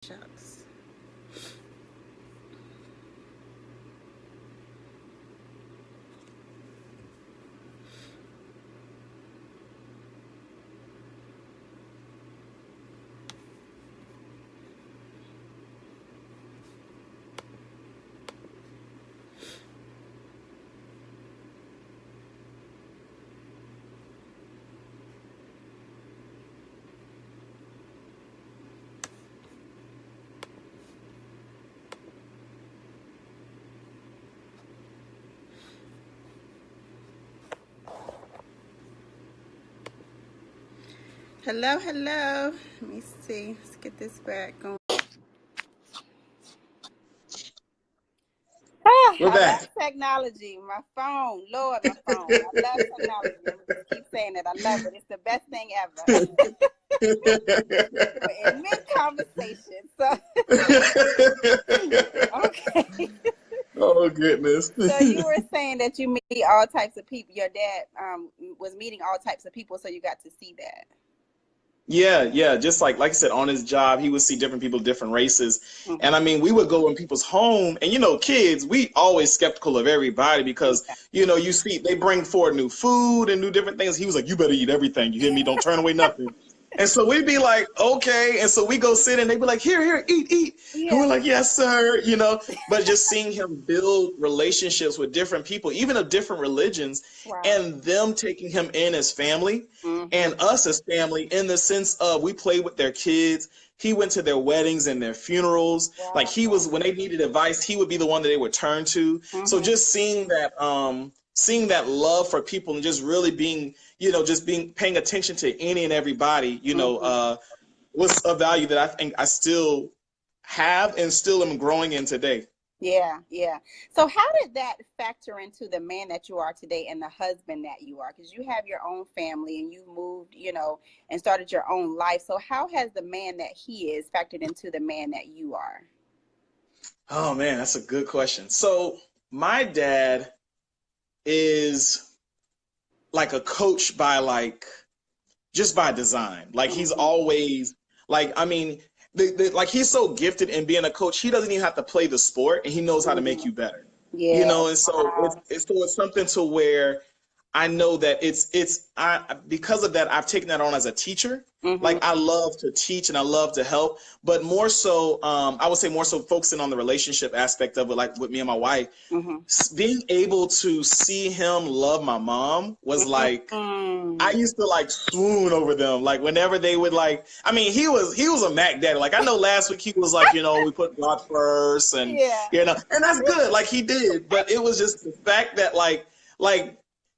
Shucks. Hello, hello. Let me see. Let's get this back going. We're I love back. technology. My phone, Lord, my phone. I love technology. I'm gonna just keep saying it. I love it. It's the best thing ever. We're in mid conversation. So okay. Oh goodness. So you were saying that you meet all types of people. Your dad was meeting all types of people, so you got to see that. Yeah. Just like I said, on his job, he would see different people, different races. And I Mm-hmm. mean, we would go in people's home, and kids, we always skeptical of everybody because, Yeah. you see they bring forward new food and new different things. He was like, you better eat everything. You hear me? Don't turn away nothing. And so we'd be like, okay. And so we go sit and they'd be like, here, eat. And we're Yeah. like, yes, sir. But just seeing him build relationships with different people, even of different religions, Wow. and them taking him in as family Mm-hmm. and us as family in the sense of we played with their kids. He went to their weddings and their funerals. Like he Wow. was, when they needed advice, he would be the one that they would turn to. So Mm-hmm. just seeing that love for people and just really being, just being paying attention to any and everybody, Mm-hmm. was a value that I think I still have and still am growing in today. Yeah, yeah. So how did that factor into the man that you are today and the husband that you are? Because you have your own family and you moved, and started your own life. So how has the man that he is factored into the man that you are? Oh man, that's a good question. So my dad is like a coach by just by design. Like he's Mm-hmm. always like, I mean, like he's so gifted in being a coach, he doesn't even have to play the sport and he knows how to make Mm-hmm. you better. Yeah. And so Wow. it's something to where I know that I because of that I've taken that on as a teacher. Mm-hmm. Like I love to teach and I love to help, but more so, I would say more so focusing on the relationship aspect of it, like with me and my wife. Mm-hmm. Being able to see him love my mom was like I Mm-hmm. used to like swoon over them. Like whenever they would I mean, he was a Mac daddy. Like I know last week he was like, we put God first and Yeah. and that's good. Like he did, but it was just the fact that like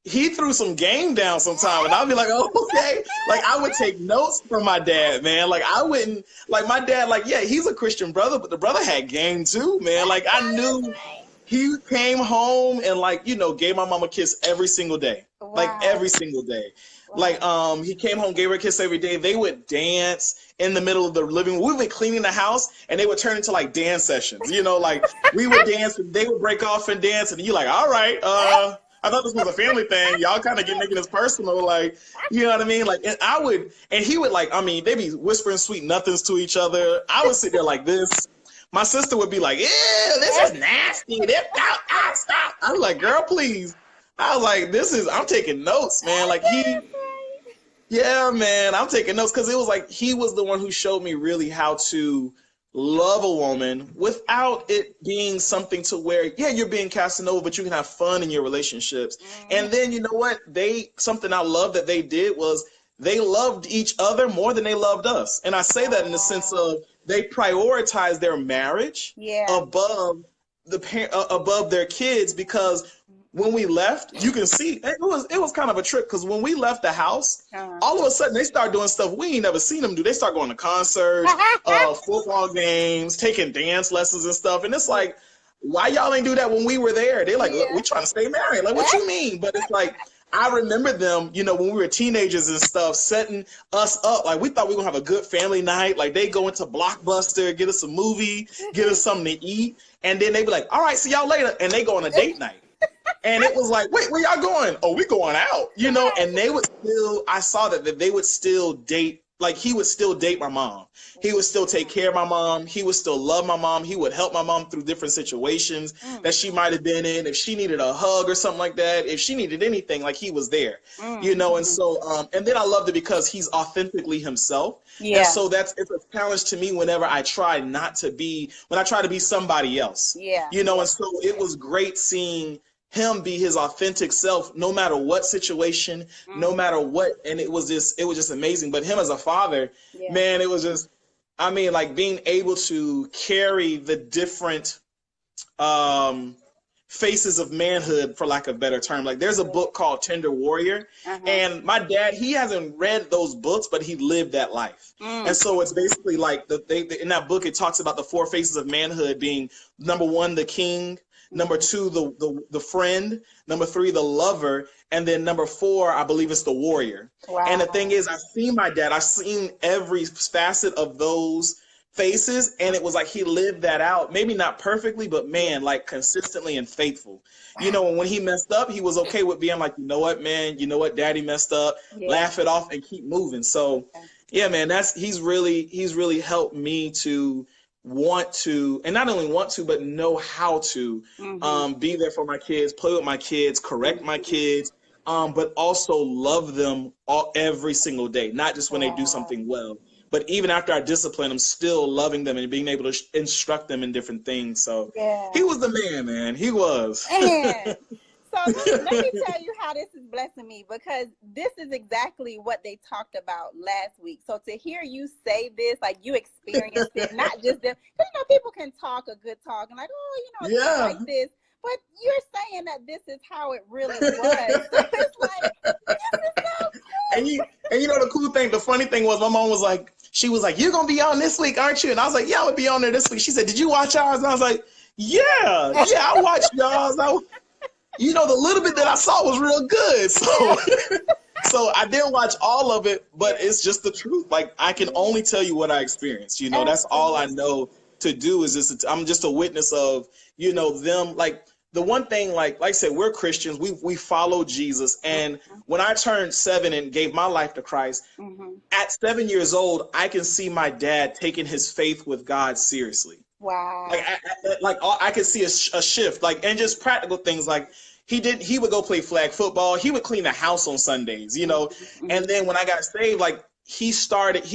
he threw some game down sometime and I'd be like, oh, okay. Like I would take notes from my dad, man. Like I wouldn't like my dad, like, yeah, he's a Christian brother, but the brother had game too, man. Like I knew he came home and gave my mom a kiss every single day. Like Wow. every single day. Wow. Like he came home, gave her a kiss every day. They would dance in the middle of the living room. We would be cleaning the house and they would turn into like dance sessions. Like we would dance and they would break off and dance and you're like, all right, I thought this was a family thing. Y'all kind of get making this personal, like, you know what I mean? Like, and he would like, I mean, they'd be whispering sweet nothings to each other. I would sit there like this. My sister would be like, "Yeah, this is nasty. Stop." I was like, "Girl, please." I was like, I'm taking notes, man. Like yeah, man, I'm taking notes because it was like he was the one who showed me really how to love a woman without it being something to where, yeah, you're being Casanova, but you can have fun in your relationships. Mm-hmm. And then you know what? Something I love that they did was they loved each other more than they loved us. And I say that in the sense Wow. of they prioritized their marriage Yeah. above their kids because when we left, you can see it was kind of a trip because when we left the house, Uh-huh. all of a sudden they start doing stuff we ain't never seen them do. They start going to concerts, football games, taking dance lessons and stuff. And it's like, why y'all ain't do that when we were there? They're like, look, Yeah. we trying to stay married. Like, what you mean? But it's like, I remember them, when we were teenagers and stuff, setting us up. Like, we thought we were going to have a good family night. Like, they go into Blockbuster, get us a movie, get us something to eat. And then they be like, all right, see y'all later. And they go on a date night. And it was like, wait, where y'all going? Oh, we going out, and they would still, I saw that they would still date like he would still date my mom. He would still take care of my mom. He would still love my mom. He would help my mom through different situations that she might have been in. If she needed a hug or something like that, if she needed anything, like he was there, you know. And so, and then I loved it because he's authentically himself. Yeah. And so it's a challenge to me whenever I try to be somebody else. Yeah. You know, and so it was great seeing him be his authentic self, no matter what situation, no matter what. And it was just amazing. But him as a father, man, it was just, I mean, like being able to carry the different faces of manhood, for lack of a better term. Like there's a book called Tender Warrior, and my dad, he hasn't read those books, but he lived that life. And so it's basically like in that book, it talks about the 4 faces of manhood being, number 1, the king, number 2, the friend, number 3, the lover, and then number 4, I believe it's the warrior. Wow. And the thing is, I've seen my dad, I've seen every facet of those faces, and it was like he lived that out, maybe not perfectly, but man, like consistently and faithful. You know, and when he messed up, he was okay with being like, you know what, man, you know what, daddy messed up, laugh it off and keep moving. So yeah, man, he's really helped me to want to, and not only want to, but know how to be there for my kids, play with my kids, correct my kids, but also love them every single day, not just when they do something well. But even after I discipline them, still loving them and being able to instruct them in different things. So he was the man. He was. Man. So let me tell you how this is blessing me, because this is exactly what they talked about last week. So to hear you say this, like you experienced it, not just them. Because, you know, people can talk a good talk and like, oh, you know, it's like this. But you're saying that this is how it really was. So it's like, this is so cool. And you know the cool thing, the funny thing was, my mom was like, she was like, "You're gonna be on this week, aren't you?" And I was like, "Yeah, I would be on there this week." She said, "Did you watch ours?" And I was like, "Yeah, I watched y'all's." You know, the little bit that I saw was real good. So I didn't watch all of it, but it's just the truth. Like, I can only tell you what I experienced. You know, that's all I know to do is just, I'm just a witness of, you know, them. Like, the one thing, like I said, we're Christians. We follow Jesus. And when I turned 7 and gave my life to Christ, at 7 years old, I can see my dad taking his faith with God seriously. Wow. Like I could see a shift, like, and just practical things. Like he would go play flag football. He would clean the house on Sundays, you know. And then when I got saved, like he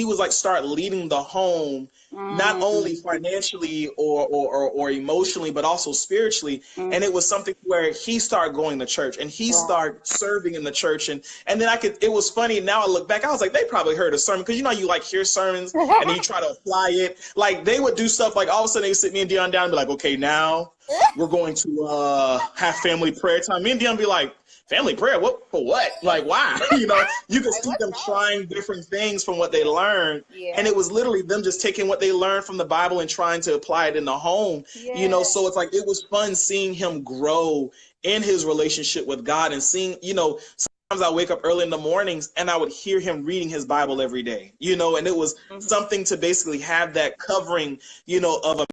was like start leading the home, not only financially or emotionally, but also spiritually. And it was something where he started going to church and he started serving in the church. And then it was funny. Now I look back, I was like, they probably heard a sermon, because you know, you like hear sermons and then you try to apply it. Like they would do stuff like all of a sudden they would sit me and Dion down and be like, okay, now we're going to have family prayer time. Me and Dion be like, family prayer? What for? What? Like, why? You know, you can see them trying different things from what they learned, and it was literally them just taking what they learned from the Bible and trying to apply it in the home. You know, so it's like it was fun seeing him grow in his relationship with God, and seeing, you know, sometimes I wake up early in the mornings and I would hear him reading his Bible every day. You know, and it was something to basically have that covering, you know, of a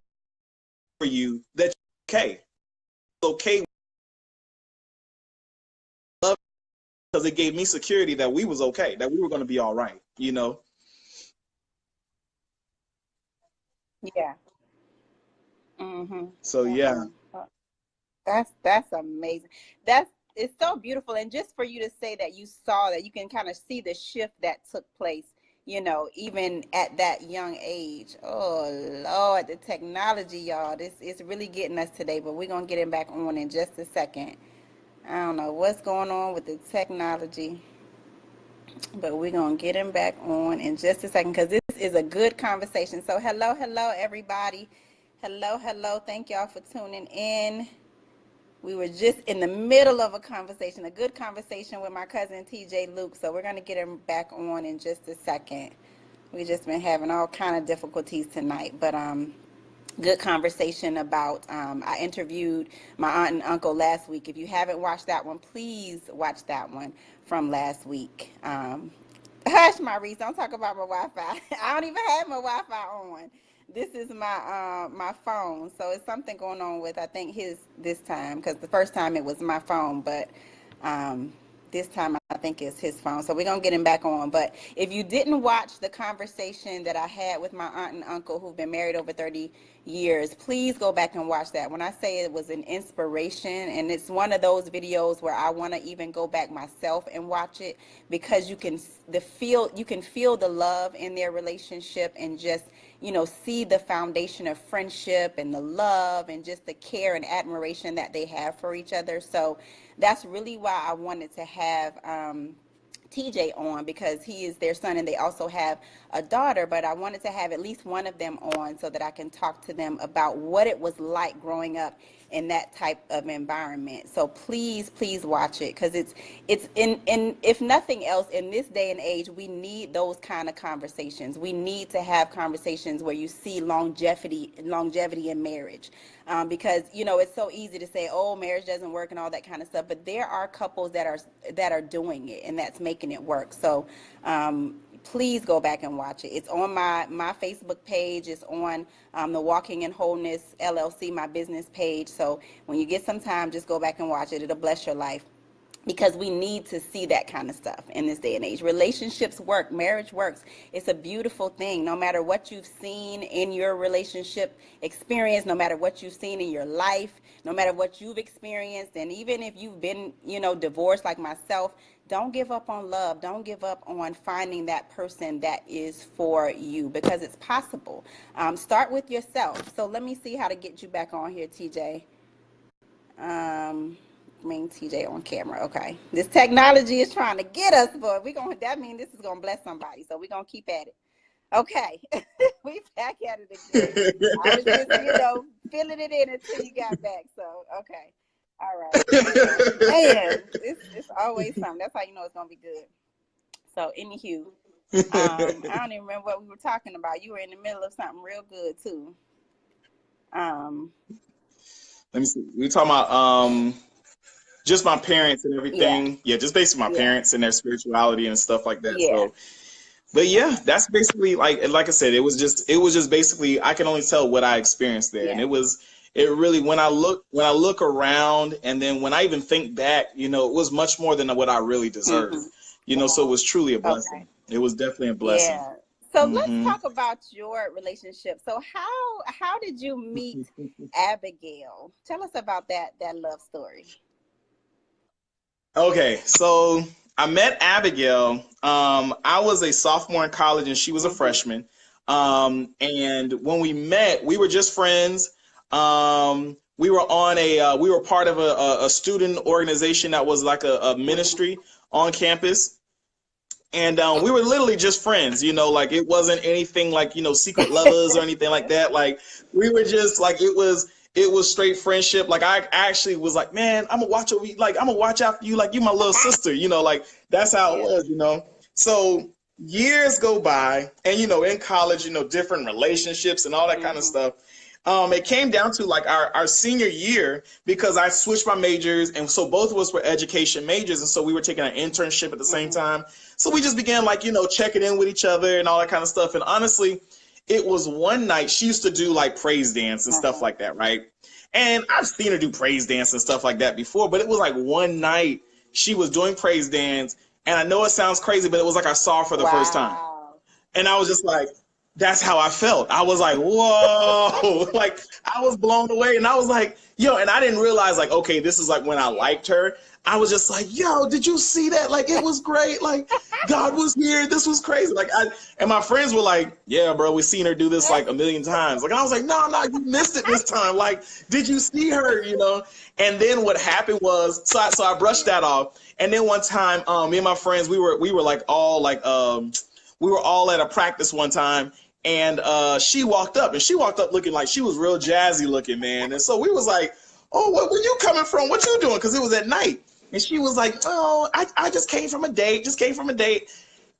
for you that okay, okay. Because it gave me security that we was okay, that we were going to be all right, you know? Yeah. So, yeah. That's amazing. It's so beautiful. And just for you to say that you saw that, you can kind of see the shift that took place, you know, even at that young age. Oh, Lord, the technology, y'all. This is really getting us today, but we're going to get him back on in just a second. I don't know what's going on with the technology, but we're going to get him back on in just a second, because this is a good conversation. So hello, everybody. Hello. Thank y'all for tuning in. We were just in the middle of a conversation, a good conversation with my cousin TJ Luke. So we're going to get him back on in just a second. We've just been having all kind of difficulties tonight, but good conversation about, I interviewed my aunt and uncle last week. If you haven't watched that one, please watch that one from last week. Hush, Maurice, don't talk about my Wi-Fi. I don't even have my Wi-Fi on. This is my phone, so it's something going on with, I think, his this time, because the first time it was my phone, but this time I think it's his phone. So we're going to get him back on. But if you didn't watch the conversation that I had with my aunt and uncle who've been married over 30 years, please go back and watch that. When I say it was an inspiration, and it's one of those videos where I want to even go back myself and watch it, because you can feel the love in their relationship, and just, you know, see the foundation of friendship and the love and just the care and admiration that they have for each other. So that's really why I wanted to have TJ on, because he is their son and they also have a daughter, but I wanted to have at least one of them on so that I can talk to them about what it was like growing up in that type of environment. So please watch it, because it's in if nothing else, in this day and age, we need those kind of conversations. We need to have conversations where you see longevity in marriage, because, you know, it's so easy to say, oh, marriage doesn't work and all that kind of stuff, but there are couples that are doing it and that's making it work. So please go back and watch it. It's on my Facebook page. It's on the Walking in Wholeness LLC, my business page. So when you get some time, just go back and watch it. It'll bless your life, because we need to see that kind of stuff in this day and age. Relationships work. Marriage works. It's a beautiful thing. No matter what you've seen in your relationship experience, no matter what you've seen in your life, no matter what you've experienced, and even if you've been, you know, divorced like myself, don't give up on love. Don't give up on finding that person that is for you, because it's possible. Start with yourself. So let me see how to get you back on here, TJ. Bring TJ on camera. Okay. This technology is trying to get us, but that means this is gonna bless somebody. So we're gonna keep at it. Okay. We back at it again. I was just, you know, filling it in until you got back. So okay. All right. Man, it's always something. That's how you know it's gonna be good. So anywho, I don't even remember what we were talking about. You were in the middle of something real good too. Let me see. We were talking about just my parents and everything. Yeah, just basically my parents and their spirituality and stuff like that. Yeah. So, but yeah, that's basically like I said, it was just basically, I can only tell what I experienced there, and it really, when I look around, and then when I even think back, you know, it was much more than what I really deserved. You know, so it was truly a blessing. Okay. It was definitely a blessing. Yeah. So let's talk about your relationship. So how did you meet Abigail? Tell us about that love story. Okay, so I met Abigail. I was a sophomore in college and she was a freshman. And when we met, we were just friends. We were on we were part of a student organization that was like a ministry on campus. And we were literally just friends, you know, like it wasn't anything like, you know, secret lovers or anything like that. Like we were just like, it was straight friendship. Like I actually was like, man, I'm gonna watch out for you. Like you my little sister, you know, like that's how it was, you know. So years go by, and, you know, in college, you know, different relationships and all that kind of stuff. It came down to like our senior year, because I switched my majors, and so both of us were education majors, and so we were taking an internship at the same time. So we just began, like, you know, checking in with each other and all that kind of stuff. And honestly, it was one night, she used to do like praise dance and stuff like that, right? And I've seen her do praise dance and stuff like that before, but it was like one night she was doing praise dance, and I know it sounds crazy, but it was like I saw her for the first time. And I was just like, that's how I felt. I was like, whoa, like I was blown away. And I was like, yo, and I didn't realize like, okay, this is like when I liked her. I was just like, yo, did you see that? Like, it was great. Like God was here. This was crazy. Like and my friends were like, yeah, bro, we've seen her do this like a million times. Like, I was like, no, you missed it this time. Like, did you see her, you know? And then what happened was, so I brushed that off. And then one time, me and my friends, we were like all like, we were all at a practice one time. And she walked up looking like she was real jazzy looking, man. And so we was like, oh, where you coming from? What you doing? Because it was at night. And she was like, oh, I just came from a date.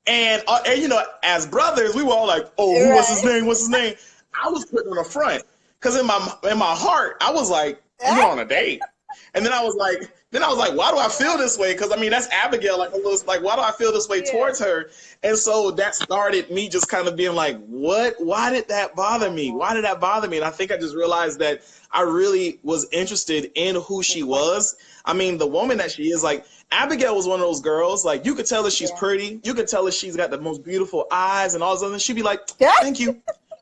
And you know, as brothers, we were all like, oh, what's his name? What's his name? I was putting on the front, because in my heart, I was like, you're on a date. And then I was like, why do I feel this way? Because I mean, that's Abigail. Like, like, why do I feel this way towards her? And so that started me just kind of being like, what? Why did that bother me? Why did that bother me? And I think I just realized that I really was interested in who she was. I mean, the woman that she is, like, Abigail was one of those girls, like, you could tell that she's pretty. You could tell that she's got the most beautiful eyes and all this other. She'd be like, thank you.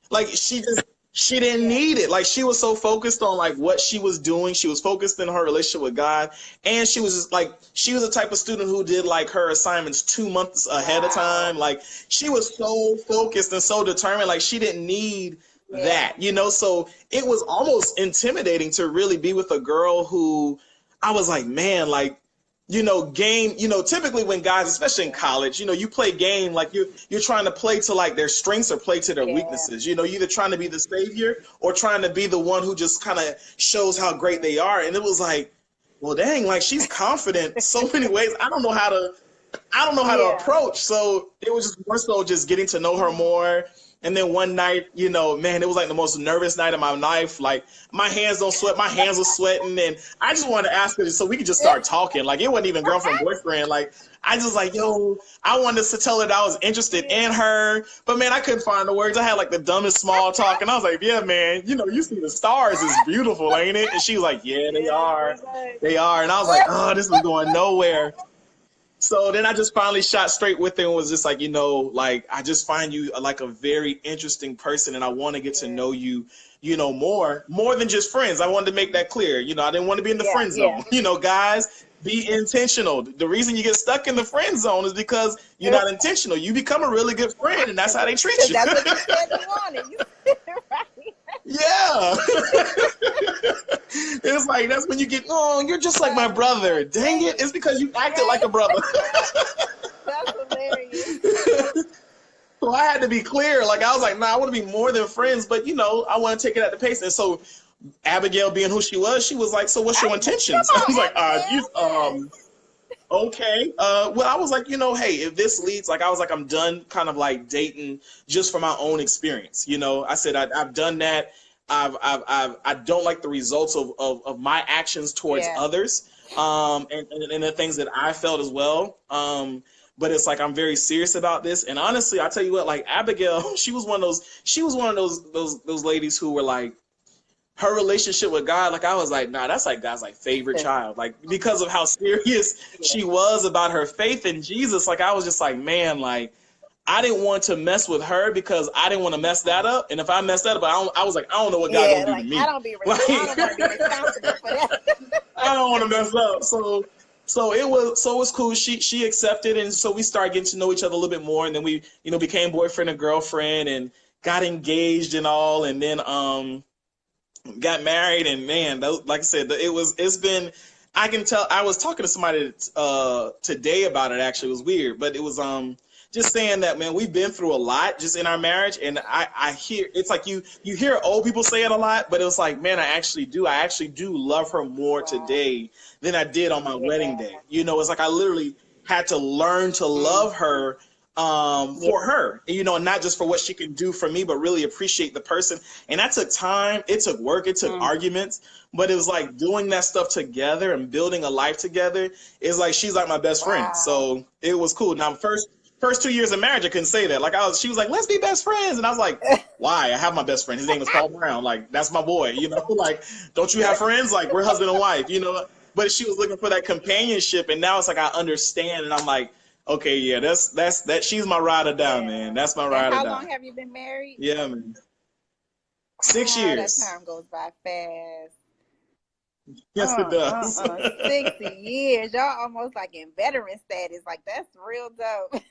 Like, she didn't need it. Like, she was so focused on, like, what she was doing. She was focused in her relationship with God. And she was just, like, she was the type of student who did, like, her assignments 2 months ahead of time. Like, she was so focused and so determined. Like, she didn't need that, you know? So it was almost intimidating to really be with a girl who I was like, man, like, you know, game, you know, typically when guys, especially in college, you know, you play game, like you're trying to play to like their strengths or play to their weaknesses. You know, you're either trying to be the savior or trying to be the one who just kind of shows how great they are. And it was like, well, dang, like she's confident so many ways. I don't know how to approach. So it was just more so just getting to know her more. And then one night, you know, man, it was like the most nervous night of my life. Like, my hands don't sweat. My hands were sweating. And I just wanted to ask her so we could just start talking. Like, it wasn't even girlfriend, boyfriend. Like, I just like, yo, I wanted to tell her that I was interested in her. But, man, I couldn't find the words. I had, like, the dumbest small talk. And I was like, yeah, man, you know, you see the stars. It's beautiful, ain't it? And she was like, yeah, they are. They are. And I was like, oh, this is going nowhere. So then I just finally shot straight with it and was just like, you know, like, I just find you like a very interesting person and I want to get to know you, you know, more than just friends. I wanted to make that clear. You know, I didn't want to be in the friend zone. You know, guys, be intentional. The reason you get stuck in the friend zone is because you're not intentional. You become a really good friend and that's how they treat you. That's what you said you wanted. You said it right. Yeah. It's like, that's when you get, oh, you're just like my brother. Dang it. It's because you acted like a brother. That's hilarious. So I had to be clear. Like, I was like, nah, I want to be more than friends, but, you know, I want to take it at the pace. And so Abigail being who she was like, so what's your intentions? I was like, okay. Well, I was like, you know, hey, if this leads, like, I was like, I'm done kind of like dating just for my own experience. You know, I said, I've done that. I don't like the results of my actions towards others, and the things that I felt as well. But it's like, I'm very serious about this. And honestly, I tell you what, like Abigail, she was one of those ladies who were like, her relationship with God, like I was like, nah, that's like God's like favorite child, like because of how serious she was about her faith in Jesus. Like I was just like, man, like I didn't want to mess with her because I didn't want to mess that up. And if I messed that up, I was like, I don't know what God gonna do to me. I don't want to be responsible for that. I don't want to mess up. So it was cool. She accepted, and so we started getting to know each other a little bit more, and then we, you know, became boyfriend and girlfriend, and got engaged and all, and then got married. And man, like I said, it's been. I can tell. I was talking to somebody today about it. Actually, it was weird, but it was just saying that, man, we've been through a lot just in our marriage, and I hear it's like you hear old people say it a lot, but it was like, man, I actually do love her more today than I did on my wedding day. You know, it's like I literally had to learn to love her for her, you know, and not just for what she can do for me, but really appreciate the person. And that took time. It took work. It took arguments, but it was like doing that stuff together and building a life together is like, she's like my best friend. So it was cool. Now, first 2 years of marriage, I couldn't say that. Like she was like, let's be best friends. And I was like, why? I have my best friend. His name is Paul Brown. Like, that's my boy, you know, like, don't you have friends? Like, we're husband and wife, you know, but she was looking for that companionship. And now it's like, I understand. And I'm like, okay, yeah, that she's my ride or die, man. That's my ride or die. How long have you been married? Yeah, man. 6 years. That time goes by fast. Yes, it does. 60 years. Y'all almost like in veteran status. Like, that's real dope.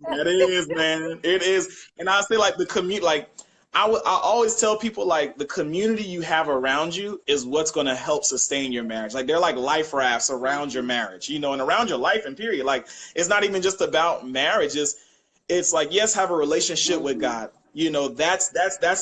That is, man. It is. And I say, like, the commute, like, I always tell people, like, the community you have around you is what's going to help sustain your marriage. Like, they're like life rafts around your marriage, you know, and around your life and period. Like, it's not even just about marriage. It's like, yes, have a relationship with God. You know, that's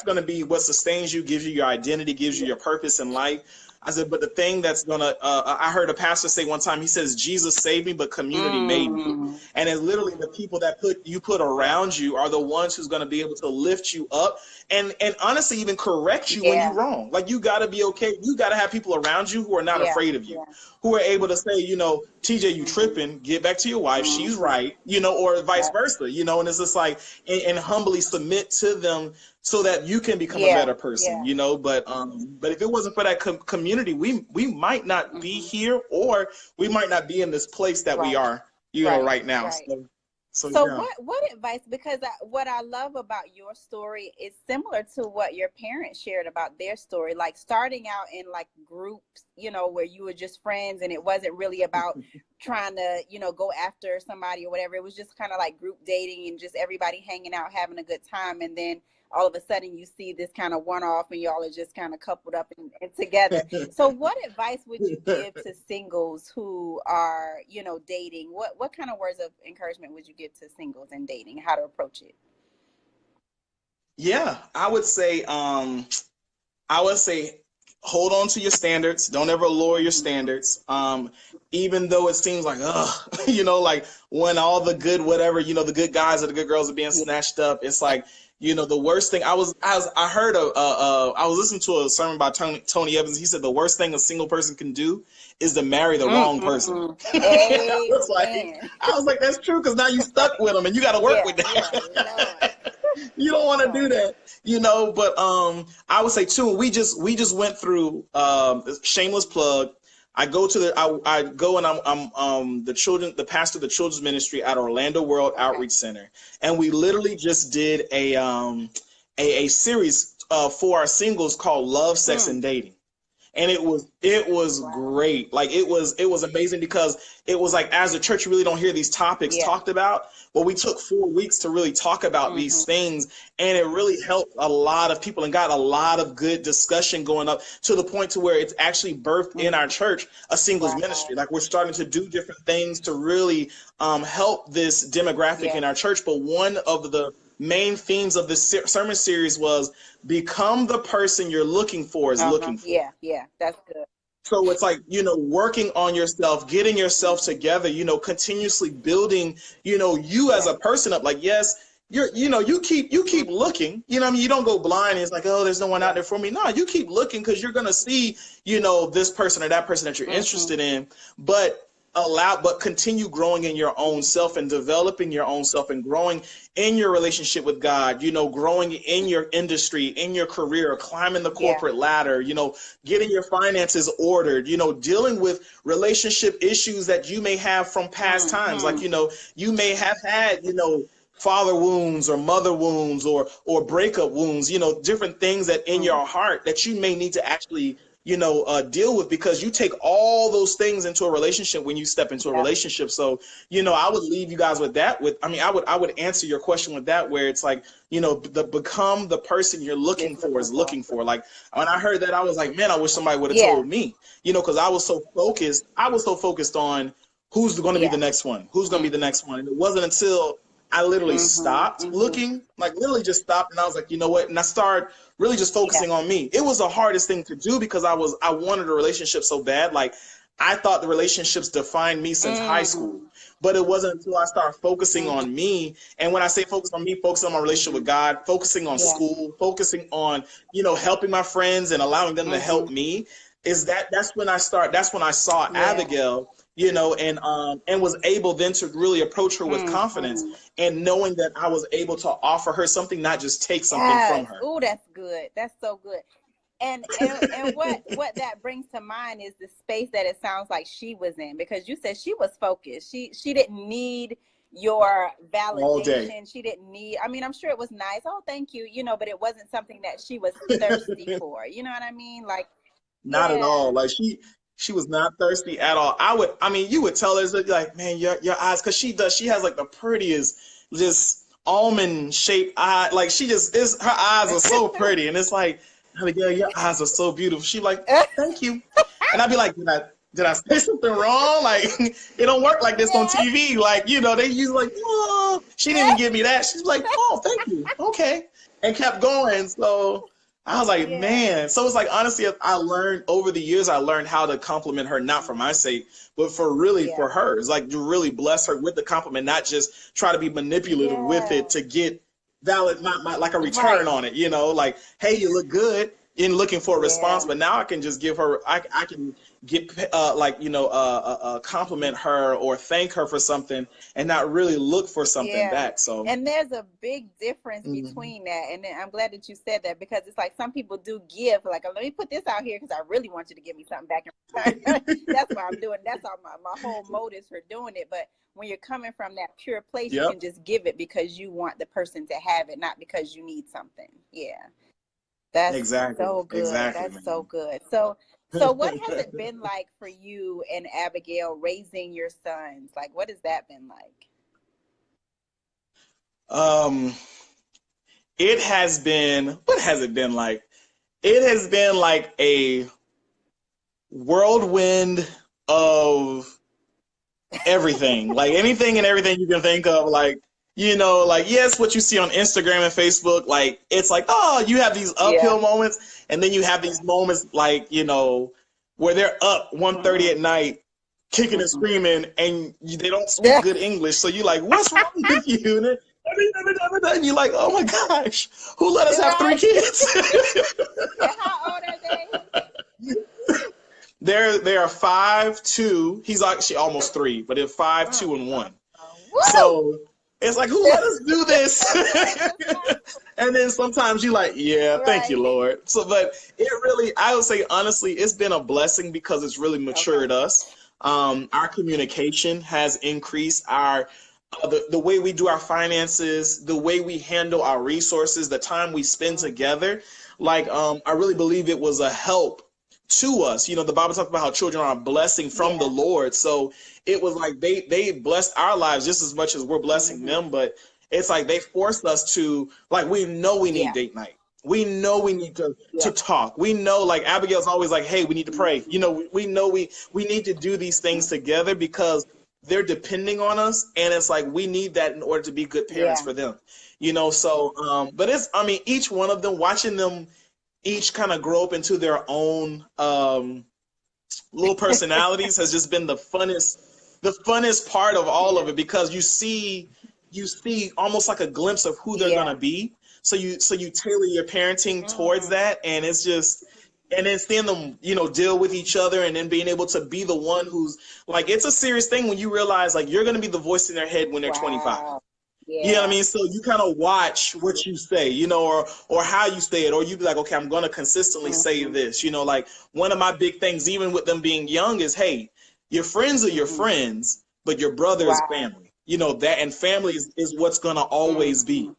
going to be what sustains you, gives you your identity, gives you your purpose in life. I said, but the thing that's gonna, I heard a pastor say one time, he says, Jesus saved me, but community made me. And it's literally the people that you put around you are the ones who's gonna be able to lift you up and honestly even correct you when you're wrong. Like, you gotta be okay. You gotta have people around you who are not afraid of you, who are able to say, you know, TJ, you tripping, get back to your wife, she's right, you know, or vice versa, you know, and it's just like, and humbly submit to them so that you can become a better person, you know. But if it wasn't for that community, we might not be here, or we might not be in this place that we are, you know, right now. So what advice, because what I love about your story is similar to what your parents shared about their story, like starting out in like groups, you know, where you were just friends and it wasn't really about trying to, you know, go after somebody or whatever. It was just kind of like group dating and just everybody hanging out, having a good time. And then all of a sudden you see this kind of one-off and y'all are just kind of coupled up and together. So what advice would you give to singles who are, you know, dating? What kind of words of encouragement would you give to singles in dating, how to approach it? Yeah, I would say hold on to your standards. Don't ever lower your standards. Even though it seems like, you know, like when all the good, whatever, you know, the good guys or the good girls are being snatched up, it's like, you know, the worst thing I was listening to a sermon by Tony Evans. He said the worst thing a single person can do is to marry the wrong person. I was like, that's true, because now you stuck with them and you got to work with that. You don't want to do that, you know. But I would say too, we just went through shameless plug. I go and I'm the pastor of the children's ministry at Orlando World Outreach Center, and we literally just did a series for our singles called Love, Sex, and Dating. And it was great. Like, it was amazing, because it was like, as a church, you really don't hear these topics talked about. But we took 4 weeks to really talk about these things, and it really helped a lot of people and got a lot of good discussion going up, to the point to where it's actually birthed in our church a singles ministry. Like, we're starting to do different things to really help this demographic in our church. But one of the main themes of this sermon series was become the person you're looking for is looking for. Yeah, that's good. So it's like, you know, working on yourself, getting yourself together, you know, continuously building, you know, you as a person up. Like, yes, you keep looking, you know what I mean? You don't go blind and it's like, oh, there's no one out there for me. No, you keep looking, because you're going to see, you know, this person or that person that you're interested in, but continue growing in your own self and developing your own self and growing in your relationship with God, you know, growing in your industry, in your career, climbing the corporate ladder, you know, getting your finances ordered, you know, dealing with relationship issues that you may have from past times. Like, you know, you may have had, you know, father wounds or mother wounds or breakup wounds, you know, different things that in your heart that you may need to actually, you know, deal with, because you take all those things into a relationship when you step into a relationship. So, you know, I would leave you guys with that. I would answer your question with that, where it's like, you know, become the person you're looking for is looking for. Like, when I heard that, I was like, man, I wish somebody would have told me, you know, because I was so focused on who's going to be the next one, who's going to be the next one. And it wasn't until I literally stopped looking, like literally just stopped, and I was like, you know what? And I started really just focusing on me. It was the hardest thing to do, because I wanted a relationship so bad. Like, I thought the relationships defined me since high school, but it wasn't until I started focusing on me. And when I say focus on me, focusing on my relationship with God, focusing on school, focusing on, you know, helping my friends and allowing them to help me, that's when I saw Abigail, you know, and was able then to really approach her with confidence, and knowing that I was able to offer her something, not just take something from her. Oh, that's good. That's so good. And what that brings to mind is the space that it sounds like she was in, because you said she was focused. She didn't need your validation. She didn't need, I mean, I'm sure it was nice. Oh, thank you. You know, but it wasn't something that she was thirsty for. You know what I mean? Like, not at all. Like, she was not thirsty at all. You would tell her, like, man, your eyes, because she has like the prettiest, just almond shaped eye. Like, her eyes are so pretty. And it's like, Abigail, your eyes are so beautiful. She like, thank you. And I'd be like, did I say something wrong? Like, it don't work like this on TV. Like, you know, they use like, oh, she didn't even give me that. She's like, oh, thank you. Okay. And kept going. So I was like, Yeah. man. So it's like, honestly, I learned over the years, I learned how to compliment her, not for my sake, but for really Yeah. for her. It's like to really bless her with the compliment, not just try to be manipulative with Yeah. it to get valid, like a return Right. on it, like, hey, you look good in looking for a response. Yeah. But now I can just give her, I can get, compliment her or thank her for something and not really look for something Yeah. back. So, And there's a big difference mhm. between that. And then I'm glad that you said that, because it's like some people do give, like, let me put this out here because I really want you to give me something back in return. That's why I'm doing, that's all my whole motives for doing it. But when you're coming from that pure place, you Yep, can just give it because you want the person to have it, not because you need something. Yeah. That's exactly, so good. exactly, That's so man. good. So what has it been like for you and Abigail raising your sons? Like, what has that been like? um, it has been, what has it been like? It has been like a whirlwind of everything, like anything and everything you can think of. Like, like, yes, what you see on Instagram and Facebook, like, it's like, oh, you have these Yeah. uphill moments, and then you have these moments like, where they're up 1:30 at night kicking and Mhm. screaming, and they don't speak Yeah. good English, so you're like, what's wrong with you? And you're like, oh my gosh, who let us have three Right. kids? And how old are they? They are 5, 2. He's actually almost 3, but they're 5, Mm, 2, and 1. Woo! So it's like, who let us do Right. this? That's right. And then sometimes you're like, yeah, thank you, Right. Lord. So, but it really, I would say honestly, it's been a blessing because it's really Okay. matured us. Our communication has increased. Our the way we do our finances, the way we handle our resources, the time we spend Mhm. together. Like, I really believe it was a help to us. The Bible talks about how children are a blessing from the Yeah. Lord. So it was like they blessed our lives just as much as we're blessing Hmm. them. But it's like they forced us to, like, we know we need Yeah. date night. We know we need to Yeah. talk. We know, like, Abigail's always like, hey, we need to pray. We know we need to do these things together because they're depending on us, and it's like we need that in order to be good parents Yeah. for them. So but it's, I mean, each one of them, watching them each kind of grow up into their own little personalities has just been the funnest part of all of Yeah. it, because you see almost like a glimpse of who they're Yeah. gonna be. So you tailor your parenting towards Hmm. that, and it's just, and then seeing them, deal with each other, and then being able to be the one who's, like, it's a serious thing when you realize, like, you're gonna be the voice in their head when they're 25. Wow. You know what I Yeah. mean? So you kind of watch what you say, or how you say it, or you be like, okay, I'm going to consistently say Hmm. this. Like, one of my big things, even with them being young, is, hey, your friends are your Hmm. friends, but your brother is Right. family. That, and family is what's going to always Hmm. be.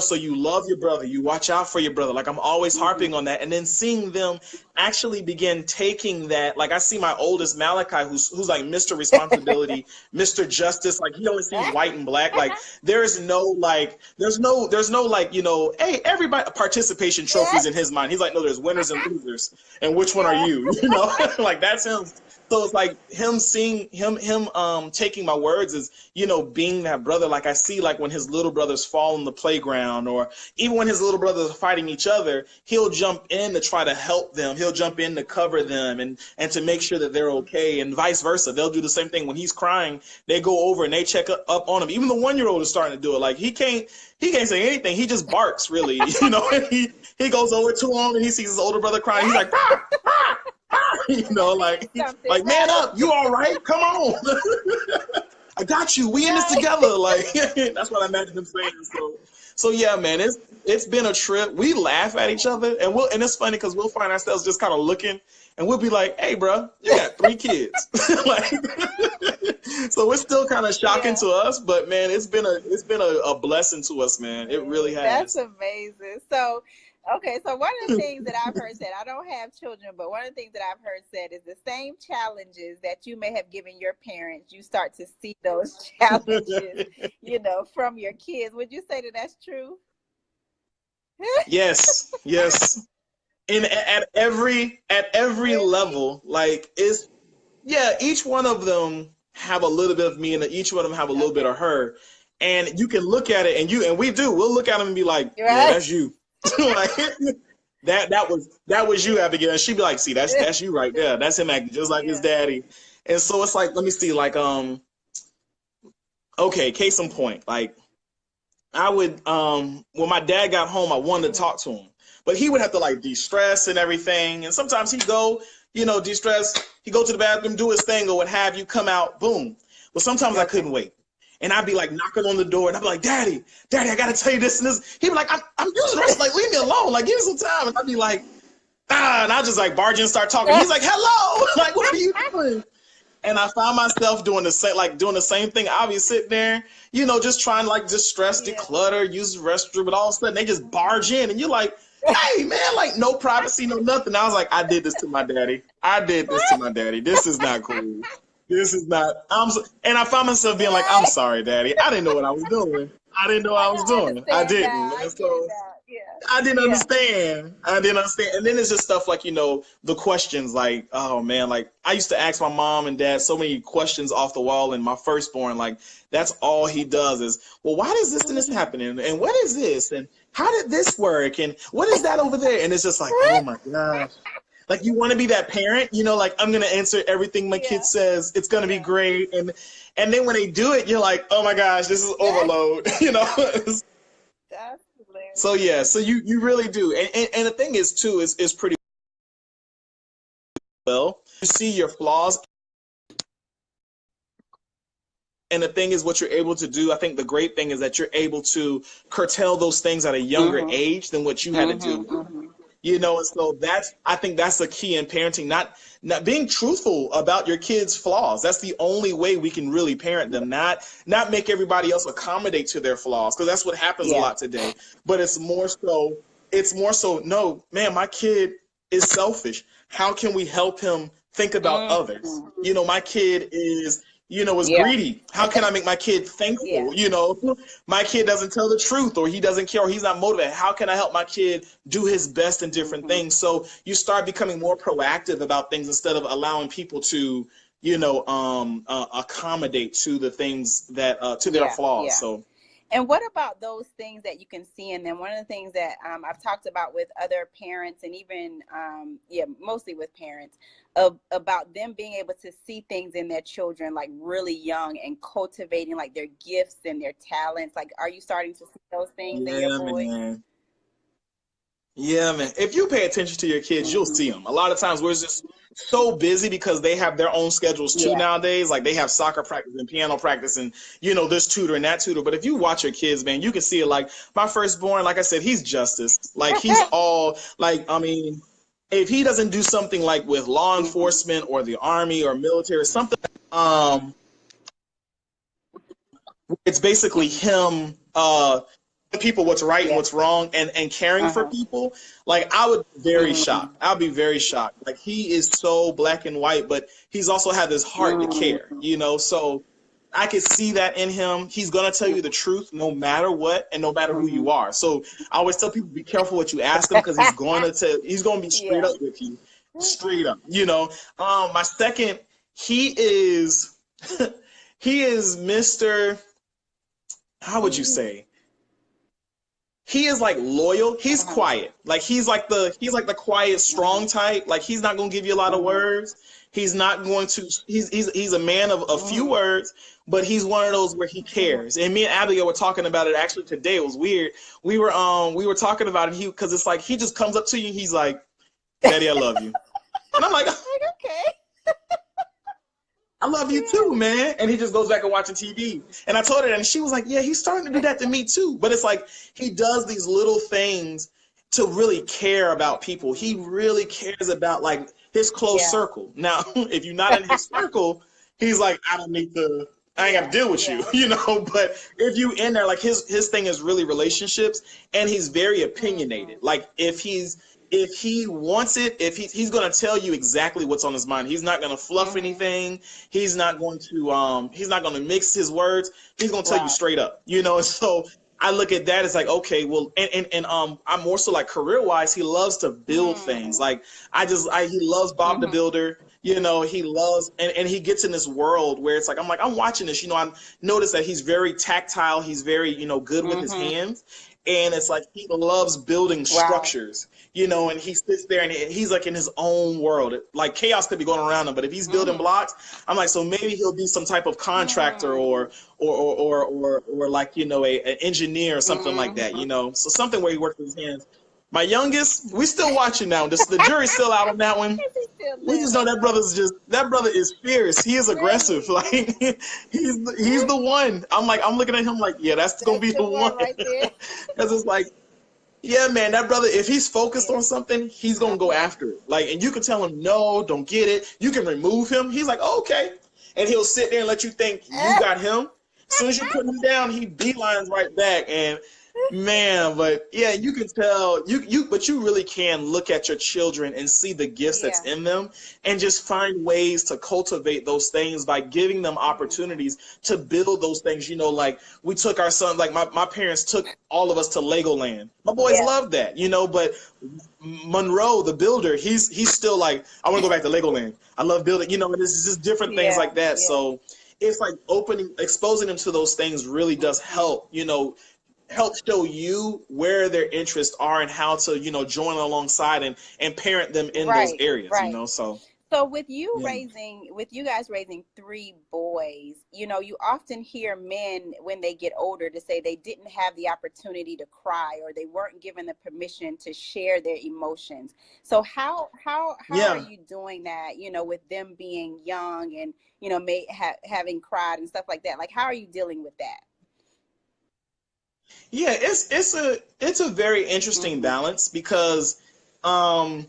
So you love your brother, you watch out for your brother. Like, I'm always Hmm. harping on that, and then seeing them actually begin taking that. Like, I see my oldest Malachi, who's like Mr. Responsibility, Mr. Justice. Like, he only sees white and black. Like, there's no like, hey, everybody, participation Yeah. trophies in his mind. He's like, no, there's winners and losers, and which one are Yeah. you? Like, that's him. So it's like him seeing him taking my words as, being that brother. Like, I see, like, when his little brothers fall in the playground, or even when his little brothers are fighting each other, he'll jump in to try to help them. He'll jump in to cover them, and to make sure that they're okay, and vice versa. They'll do the same thing when he's crying. They go over and they check up on him. Even the 1-year-old is starting to do it. Like, he can't say anything. He just barks, really. And he goes over to him, and he sees his older brother crying. He's like, ah, ah, ah, That like, means something, like, man right? up, you all right? Come on. I got you. We in this Right. together. Like, that's what I imagine him saying. So yeah, man, it's been a trip. We laugh at each other, and it's funny because we'll find ourselves just kind of looking, and we'll be like, "Hey, bro, you got 3 kids." Like, so it's still kind of shocking Yeah. to us, but man, it's been a blessing to us, man. It really Man, that's has. amazing. So, okay, so one of the things that I've heard said, I don't have children, but one of the things that I've heard said is the same challenges that you may have given your parents, you start to see those challenges, from your kids. Would you say that that's true? Yes, yes. And at every Really? level, like, it's, yeah, each one of them have a little bit of me, and each one of them have a little bit Okay. of her. And you can look at it, and we'll look at them and be like, yeah, Right? that's you. Like, that was you, Abigail. And she'd be like, see, that's you right there. That's him acting just like his daddy. And so it's like, let me see, like, okay, case in point, like I would when my dad got home, I wanted to talk to him. But he would have to like de-stress and everything. And sometimes he'd go, de-stress, he'd go to the bathroom, do his thing or what have you, come out, boom. But sometimes I couldn't wait. And I'd be like knocking on the door and I'd be like, Daddy, I gotta tell you this and this. He'd be like, I'm using the rest, like leave me alone, like give me some time. And I'd be like, and I just like barge in and start talking. He's like, hello, like what are you doing? And I found myself doing the same thing. I'll be sitting there, just trying to like distress, declutter, use the restroom, but all of a sudden they just barge in and you're like, hey man, like no privacy, no nothing. I was like, I did this to my daddy. This is not cool. This is not. And I found myself being like, I'm sorry, Daddy. I didn't know what I was doing. I didn't I didn't understand. And then it's just stuff like, the questions like, oh man, like I used to ask my mom and dad so many questions off the wall, and my firstborn, like that's all he does is, well, why does this and this happen? And what is this? And how did this work? And what is that over there? And it's just like, oh my gosh. Like you want to be that parent, like I'm going to answer everything my kid says. It's going to be great. And then when they do it, you're like, oh my gosh, this is overload, That's hilarious. So yeah, so you really do. And the thing is too, is pretty well, you see your flaws. And the thing is what you're able to do, I think the great thing is that you're able to curtail those things at a younger age than what you had to do. And so I think that's the key in parenting, not being truthful about your kids' flaws. That's the only way we can really parent them, not make everybody else accommodate to their flaws, because that's what happens a lot today. But it's more so, no, man, my kid is selfish. How can we help him think about others? My kid is greedy. How can I make my kid thankful? My kid doesn't tell the truth, or he doesn't care, or he's not motivated. How can I help my kid do his best in different things? So you start becoming more proactive about things instead of allowing people to, accommodate to the things that, to their flaws. Yeah. So. And what about those things that you can see in them? One of the things that I've talked about with other parents, and even, mostly with parents, about them being able to see things in their children, like really young, and cultivating like their gifts and their talents. Like, are you starting to see those things in your boys? Man. Yeah, man. If you pay attention to your kids, you'll see them. A lot of times we're just so busy because they have their own schedules too nowadays. Like they have soccer practice and piano practice and, this tutor and that tutor. But if you watch your kids, man, you can see it. Like my firstborn, like I said, he's justice. Like he's all like, I mean, if he doesn't do something like with law enforcement or the army or military or something, it's basically him, people what's right and what's wrong and caring for people. Like I would be very shocked. I'll be very shocked. Like he is so black and white, but he's also had this heart to care, so I could see that in him. He's going to tell you the truth no matter what and no matter who you are. So I always tell people, be careful what you ask him, because he's going to be straight up with you. Straight up, my second, he is Mr. How would you say? He is like loyal. He's quiet. Like he's like the quiet, strong type. Like he's not gonna give you a lot of words. He's not going to. He's a man of a few words, but he's one of those where he cares. And me and Abigail were talking about it actually today. It was weird. We were talking about it. Because it's like he just comes up to you and he's like, "Daddy, I love you," and I'm like, okay. I love you too, man. And he just goes back and watching TV. And I told her, and she was like, yeah, he's starting to do that to me too. But it's like he does these little things to really care about people. He really cares about like his close circle. Now, if you're not in his circle, he's like, I ain't got to deal with you, But if you in there, like his thing is really relationships, and he's very opinionated. Like if he wants it, he's going to tell you exactly what's on his mind. He's not going to fluff anything. He's not going to mix his words. He's going to tell you straight up, And so I look at that as like, okay, well, and I'm more so like career wise, he loves to build things. Like he loves Bob the Builder. He loves, and he gets in this world where it's like, I'm watching this, I notice that he's very tactile. He's very, good with his hands. and it's like he loves building Wow. structures, you know, and he sits there and he's like in his own world. Like chaos could be going around him, but if he's building Mm. blocks, I'm like, so maybe he'll be some type of contractor Mm. or like, you know, an engineer or something like that, Mm-hmm. you know, so something where he works with his hands. My youngest, we still watching now. The jury's still out on that one. Is he still We just know living? that brother is fierce. He is aggressive. Really? Like he's the one. I'm looking at him like, yeah, that's gonna That's be the the one. one right there. Because it's like, yeah, man, that brother, if he's focused Yeah. on something, he's gonna go after it. Like, and you can tell him no, don't get it. You can remove him. He's like, oh, okay, and he'll sit there and let you think you got him. As soon as you put him down, he beelines right back. And man, but yeah, you can tell but you really can look at your children and see the gifts that's Yeah. in them and just find ways to cultivate those things by giving them opportunities to build those things. You know, like we took our son, like my parents took all of us to Legoland. My boys Yeah. love that, you know, but Monroe, the builder, he's still like, I want to go back to Legoland. I love building, you know, and it's just different things Yeah. like that. Yeah. So it's like exposing them to those things really does help, you know, help show you where their interests are and how to, you know, join alongside and parent them in those Right. areas, you Right. know. So So yeah. with you guys raising 3 boys, you know, you often hear men when they get older to say they didn't have the opportunity to cry or they weren't given the permission to share their emotions. So how are Yeah. you doing that, you know, with them being young and, you know, having cried and stuff like that? Like, how are you dealing with that? Yeah, it's a very interesting Mm-hmm. balance because um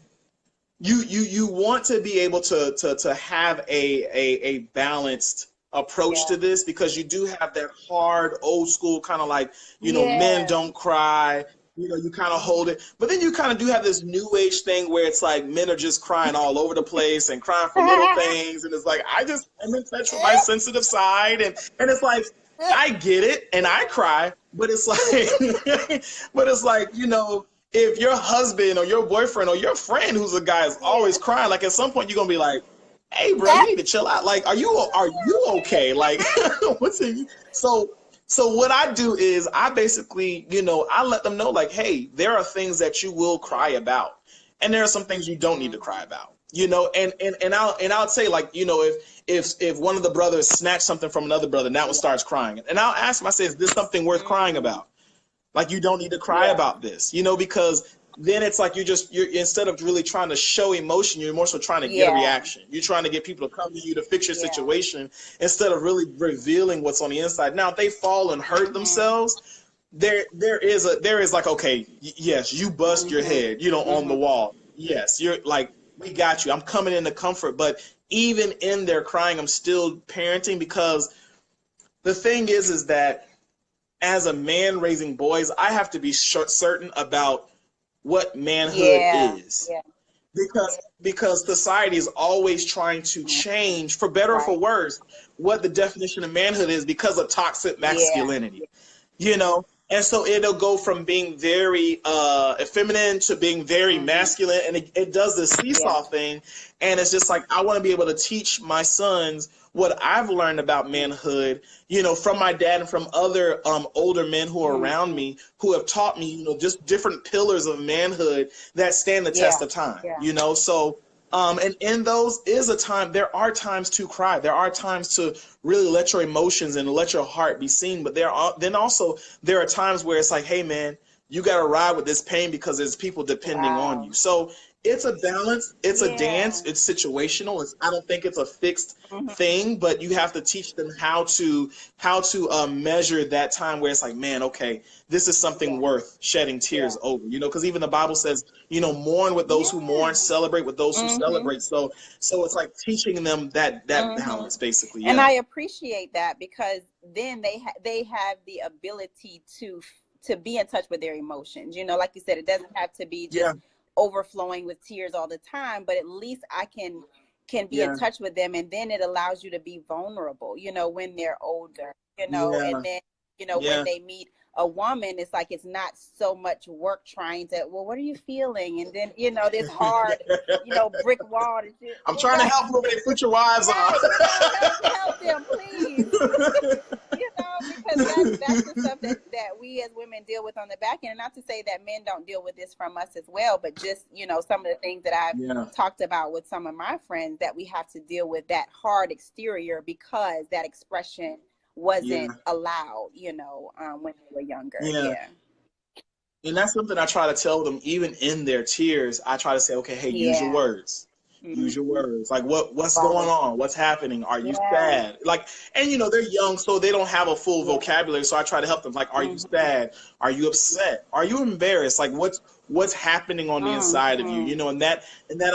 you want to be able to have a balanced approach Yeah. to this because you do have that hard old school kind of like, you know, men Yeah. don't cry, you know, you kind of hold it, but then you kind of do have this new age thing where it's like men are just crying all over the place and crying for little things, and it's like I'm in touch with my sensitive side, and it's like I get it and I cry, but it's like but it's like, you know, if your husband or your boyfriend or your friend who's a guy is always Yeah. crying, like at some point you're gonna be like, hey bro, you need to chill out. Like, are you okay? Like what's it? So what I do is I basically, you know, I let them know like, hey, there are things that you will cry about. And there are some things you don't need to cry about. You know, and I'll say like, you know, if one of the brothers snatched something from another brother and that one starts crying. And I'll ask him, I say, is this something worth crying Mm-hmm. about? Like you don't need to cry Yeah. about this, you know, because then it's like you're instead of really trying to show emotion, you're more so trying to get a Yeah. reaction. You're trying to get people to come to you to fix your Yeah. situation instead of really revealing what's on the inside. Now, if they fall and hurt Mm-hmm. themselves, there is like, okay, yes, you bust your Mm-hmm. head, you know, on Mm-hmm. the wall. Yes, you're like, we got you. I'm coming into comfort, but even in their crying, I'm still parenting because the thing is that as a man raising boys, I have to be certain about what manhood Yeah. is Yeah. because society is always trying to change, for better or Right. for worse, what the definition of manhood is because of toxic Yeah. masculinity, you know. And so it'll go from being very feminine to being very Mm-hmm. masculine, and it does this Yeah. seesaw thing. And it's just like I want to be able to teach my sons what I've learned about manhood, you know, from my dad and from other older men who are around Mm-hmm. me who have taught me, you know, just different pillars of manhood that stand the Yeah. test of time, Yeah. you know. So and in those is a time, there are times to cry. There are times to really let your emotions and let your heart be seen. But then also there are times where it's like, hey man, you got to ride with this pain because there's people depending on Wow. you. So it's a balance. It's a Yeah. dance. It's situational. I don't think it's a fixed Mm-hmm. thing, but you have to teach them how to measure that time where it's like, man, okay, this is something Yeah. worth shedding Yeah. tears over, you know, because even the Bible says, you know, mourn with those who Yeah. mourn, celebrate with those who Mm-hmm. celebrate. So it's like teaching them that Mm-hmm. balance, basically. And Yeah. I appreciate that because then they have the ability to be in touch with their emotions. You know, like you said, it doesn't have to be Yeah. just overflowing with tears all the time, but at least I can be in Yeah. touch with them, and then it allows you to be vulnerable, you know, when they're older, you know, and Yeah. then, you know, when Yeah. they meet a woman, it's like it's not so much work trying to, well, what are you feeling? And then, you know, this hard, you know, brick wall that I'm you trying to know, help you over there. Put your wives right, you know, on. help them, please. You know, because that's the stuff that we as women deal with on the back end. And not to say that men don't deal with this from us as well, but just, some of the things that I've talked about with some of my friends, that we have to deal with that hard exterior because that expression wasn't allowed, when they were younger. Yeah. And that's something I try to tell them, even in their tears. I try to say, okay, hey, use your words. Use your words. Like, what's going on? What's happening? Are you sad? Like, and they're young, so they don't have a full vocabulary. So I try to help them. Like, are you sad? Are you upset? Are you embarrassed? Like, what's happening on the inside of you? And that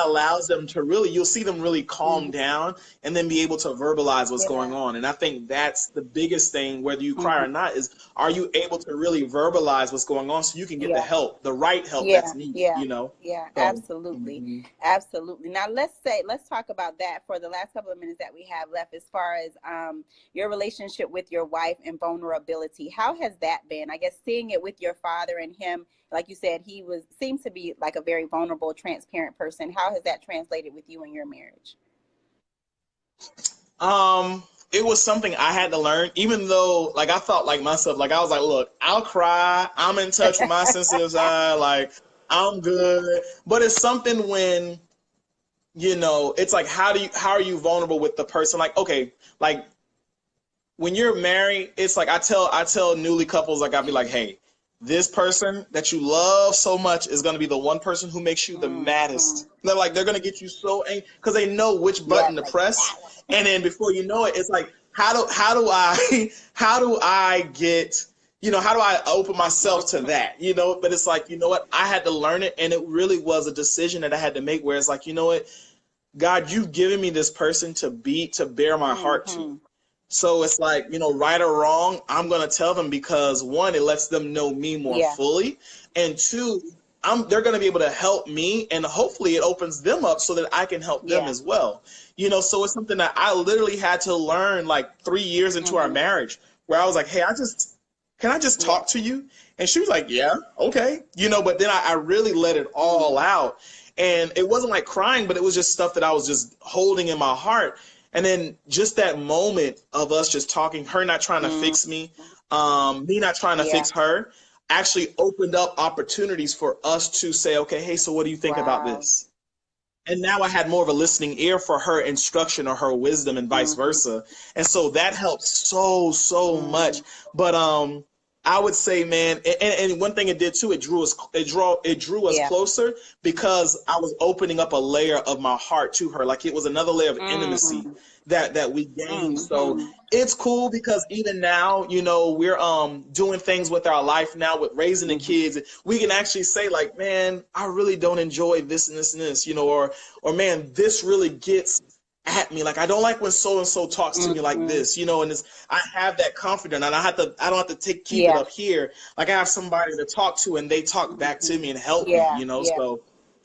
allows them to really, you'll see them really calm down and then be able to verbalize what's going on. And I think that's the biggest thing, whether you cry or not, is are you able to really verbalize what's going on so you can get the help, the right help that's needed, Yeah, so, absolutely. Absolutely. Now let's talk about that for the last couple of minutes that we have left, as far as your relationship with your wife and vulnerability. How has that been? I guess seeing it with your father and him, like you said, he seems to be like a very vulnerable, transparent person. How has that translated with you in your marriage? It was something I had to learn, even though, like, I thought like myself, like, I was like, look, I'll cry. I'm in touch with my sensitive side. Like, I'm good. But it's something when, it's like, how are you vulnerable with the person? Like, okay, like when you're married, it's like, I tell newly couples, like, I'll be like, hey, this person that you love so much is going to be the one person who makes you the maddest. They're going to get you so angry because they know which button to press. And then before you know it, it's like, how do I get, how do I open myself to that, but it's like, what, I had to learn it. And it really was a decision that I had to make, where it's like, what, God, you've given me this person to bear my heart to. So it's like, right or wrong, I'm going to tell them, because one, it lets them know me more fully. And two, they're going to be able to help me, and hopefully it opens them up so that I can help them as well. So it's something that I literally had to learn like 3 years into our marriage, where I was like, hey, can I just talk to you? And she was like, yeah, okay. But then I really let it all out. And it wasn't like crying, but it was just stuff that I was just holding in my heart. And then just that moment of us just talking, her not trying to fix me, me not trying to fix her, actually opened up opportunities for us to say, okay, hey, so what do you think about this? And now I had more of a listening ear for her instruction or her wisdom, and vice versa. And so that helped so much. But I would say, man, and one thing it did too, it drew us closer, because I was opening up a layer of my heart to her. Like, it was another layer of intimacy that we gained. So it's cool, because even now, we're doing things with our life now, with raising the kids. We can actually say, like, man, I really don't enjoy this and this and this, or man, this really gets at me. Like, I don't like when so-and-so talks to me like this, and I have that confidence, and I don't have to keep it up here. Like, I have somebody to talk to, and they talk back to me and help me, so,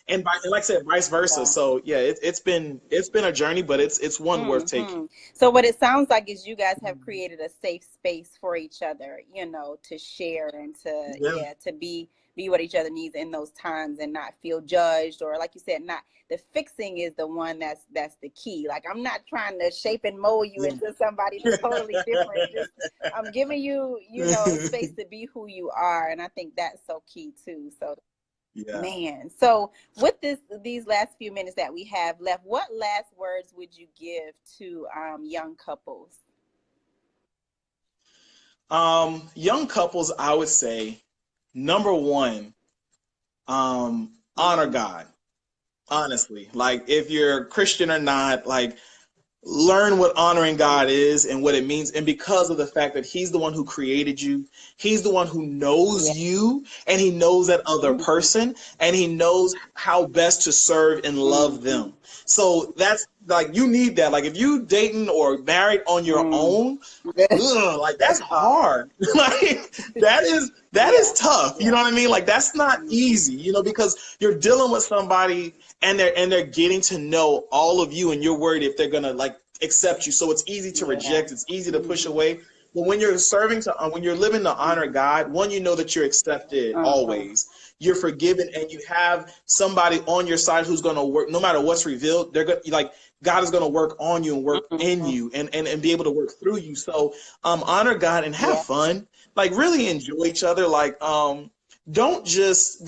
and like I said, vice versa. So it's been a journey, but it's one worth taking. So what it sounds like is you guys have created a safe space for each other, to share and to be what each other needs in those times, and not feel judged, or, like you said, not the fixing is the one that's the key. Like, I'm not trying to shape and mold you into somebody that's totally different. I'm giving you, space to be who you are. And I think that's so key too. So man, so with these last few minutes that we have left, what last words would you give to young couples? Young couples, I would say, number one, honor God. Honestly, like, if you're Christian or not, like, learn what honoring God is and what it means. And because of the fact that he's the one who created you, he's the one who knows you, and he knows that other person, and he knows how best to serve and love them. So that's like, you need that. Like, if you dating or married on your own, like, that's hard. Like, that is tough. You know what I mean? Like, that's not easy, because you're dealing with somebody, and they're getting to know all of you, and you're worried if they're gonna, like, accept you. So it's easy to reject. It's easy to push away. But when you're when you're living to honor God, one, you know that you're accepted always. you're forgiven, and you have somebody on your side who's going to work, no matter what's revealed, they're going like, God is going to work on you and work in you and be able to work through you. So honor God and have fun, like really enjoy each other. Like don't just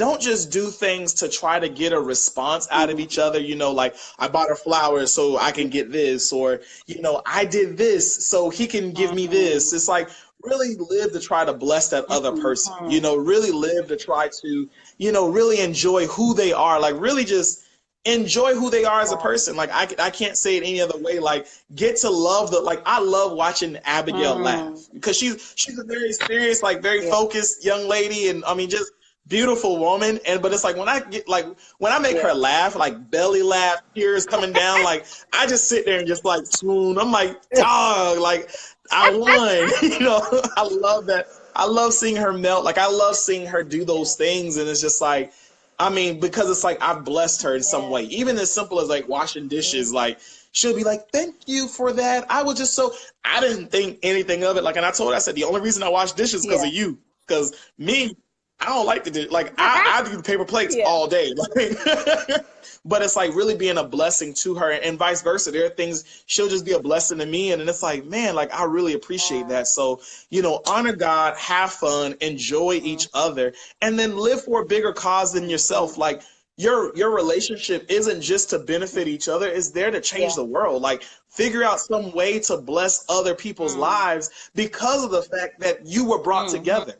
do things to try to get a response out of each other. You know, like I bought her flowers so I can get this, or, you know, I did this so he can give me this. It's like, really live to try to bless that other person, you know, really live to try to, you know, really enjoy who they are. Like really just enjoy who they are as a person. Like I can't say it any other way. Like get to love like I love watching Abigail laugh, because she's a very serious, like very focused young lady, and I mean just beautiful woman. And but it's like when I make her laugh, like belly laugh, tears coming down, like I just sit there and just like swoon. I'm like, dog, like I won. You know, I love that. I love seeing her melt. Like I love seeing her do those things, and it's just like, I mean, because it's like I've blessed her in some way, even as simple as like washing dishes. Like she'll be like, "Thank you for that." I was just so, I didn't think anything of it. Like, and I told her, I said, the only reason I wash dishes because of you, because me, I don't like to do, like I do paper plates all day. Like, but it's like really being a blessing to her, and vice versa. There are things she'll just be a blessing to me, and it's like, man, like I really appreciate that. So, you know, honor God, have fun, enjoy each other, and then live for a bigger cause than yourself. Like your relationship isn't just to benefit each other, it's there to change the world. Like figure out some way to bless other people's lives because of the fact that you were brought together.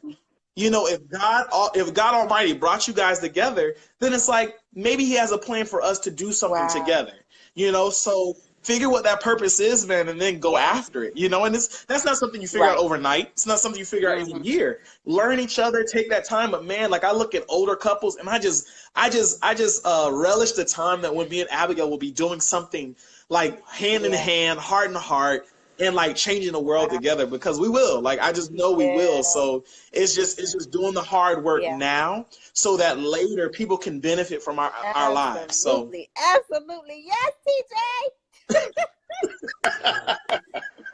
You know, if God Almighty brought you guys together, then it's like maybe he has a plan for us to do something together. You know, so figure what that purpose is, man, and then go after it. You know, and that's not something you figure out overnight. It's not something you figure out in a year. Learn each other, take that time. But man, like I look at older couples, and I just relish the time that when me and Abigail will be doing something like hand in hand, heart in heart, and like changing the world together, because we will. Like I just know we will. So it's just doing the hard work now, so that later people can benefit from our lives. So absolutely, yes, TJ.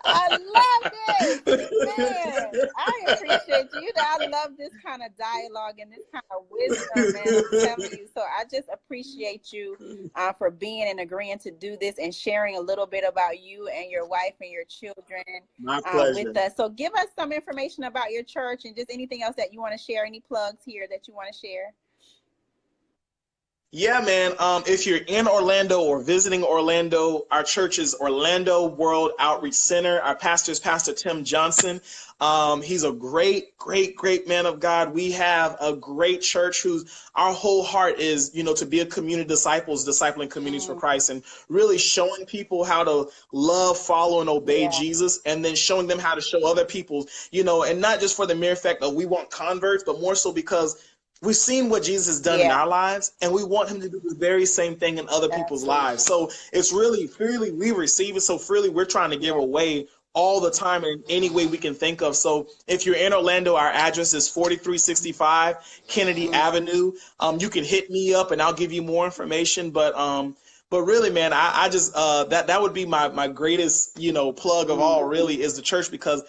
I love it, man. I appreciate you. I love this kind of dialogue and this kind of wisdom, man. I'm telling you. So I just appreciate you for being and agreeing to do this and sharing a little bit about you and your wife and your children with us. So give us some information about your church and just anything else that you want to share. Any plugs here that you want to share? Yeah, man. If you're in Orlando or visiting Orlando, our church is Orlando World Outreach Center. Our pastor is Pastor Tim Johnson. He's a great man of God. We have a great church whose our whole heart is, you know, to be a community disciples, discipling communities for Christ, and really showing people how to love, follow, and obey Jesus, and then showing them how to show other people, you know, and not just for the mere fact that we want converts, but more so because we've seen what Jesus has done in our lives, and we want him to do the very same thing in other people's lives. So it's really freely we receive it. So freely we're trying to give away all the time in any way we can think of. So if you're in Orlando, our address is 4365 Kennedy Avenue. You can hit me up and I'll give you more information. But really, man, I just that would be my greatest, you know, plug of all, really, is the church, because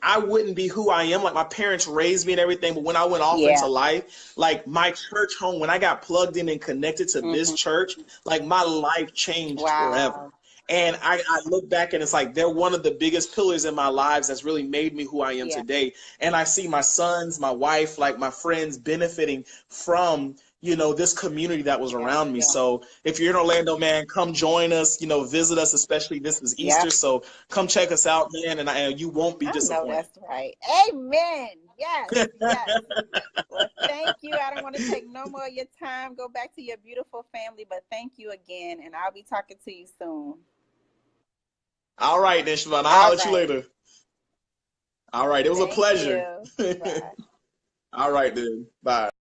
I wouldn't be who I am. Like my parents raised me and everything, but when I went off into life, like my church home, when I got plugged in and connected to this church, like my life changed forever. And I look back and it's like they're one of the biggest pillars in my lives that's really made me who I am today. And I see my sons, my wife, like my friends benefiting from, you know, this community that was around me. So if you're in Orlando, man, come join us, you know, visit us, especially this is Easter. So come check us out, man, and you won't be disappointed. That's right. Amen. Yes. Well, thank you. I don't want to take no more of your time. Go back to your beautiful family, but thank you again, and I'll be talking to you soon. All right, then, Siobhan. I'll let you later. All right. It was a pleasure. Bye. All right, then. Bye.